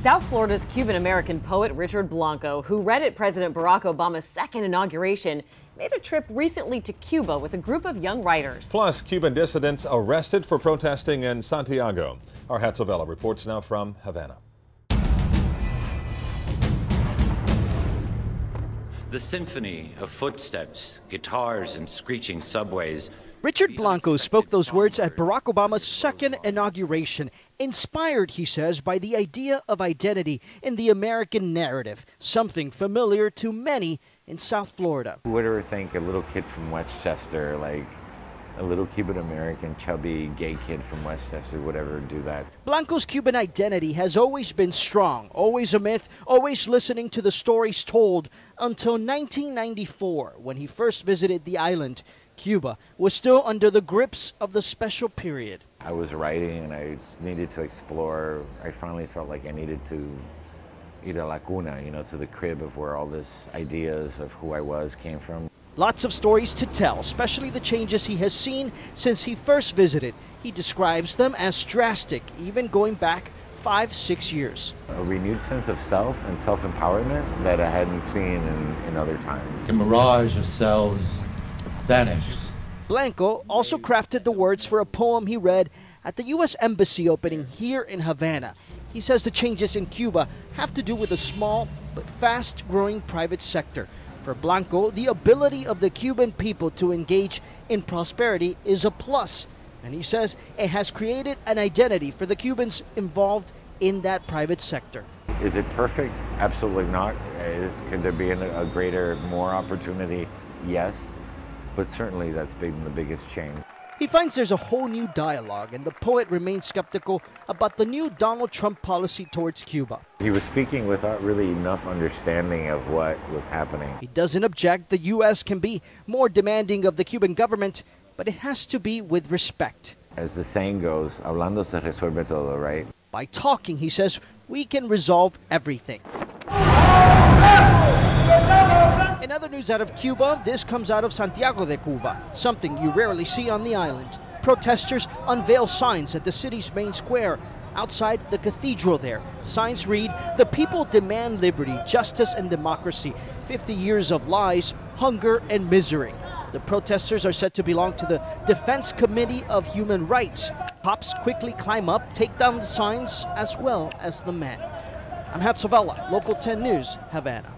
South Florida's Cuban-American poet Richard Blanco, who read at President Barack Obama's second inauguration, made a trip recently to Cuba with a group of young writers. Plus, Cuban dissidents arrested for protesting in Santiago. Our Hatzavella reports now from Havana. The symphony of footsteps, guitars, and screeching subways. Richard Blanco spoke those words at Barack Obama's second inauguration, inspired, he says, by the idea of identity in the American narrative, something familiar to many in South Florida. Who would ever think a little kid from Westchester, like a little Cuban-American, chubby, gay kid from Westchester would ever do that? Blanco's Cuban identity has always been strong, always a myth, always listening to the stories told, until 1994, when he first visited the island. Cuba was still under the grips of the special period. I was writing and I needed to explore. I finally felt like I needed to ir a la cuna, to the crib of where all these ideas of who I was came from. Lots of stories to tell, especially the changes he has seen since he first visited. He describes them as drastic, even going back 5-6 years. A renewed sense of self and self-empowerment that I hadn't seen in other times. The mirage of selves vanished. Blanco also crafted the words for a poem he read at the U.S. Embassy opening here in Havana. He says the changes in Cuba have to do with a small but fast-growing private sector. For Blanco, the ability of the Cuban people to engage in prosperity is a plus, and he says it has created an identity for the Cubans involved in that private sector. Is it perfect? Absolutely not. Could there be a greater, more opportunity? Yes. But certainly that's been the biggest change. He finds there's a whole new dialogue, and the poet remains skeptical about the new Donald Trump policy towards Cuba. He was speaking without really enough understanding of what was happening. He doesn't object the U.S. can be more demanding of the Cuban government, but it has to be with respect. As the saying goes, hablando se resuelve todo, right? By talking, he says, we can resolve everything. In other news out of Cuba, this comes out of Santiago de Cuba, something you rarely see on the island. Protesters unveil signs at the city's main square. Outside the cathedral there, signs read, "The people demand liberty, justice, and democracy. 50 years of lies, hunger, and misery." The protesters are said to belong to the Defense Committee of Human Rights. Cops quickly climb up, take down the signs, as well as the men. I'm Hatzavella, Local 10 News, Havana.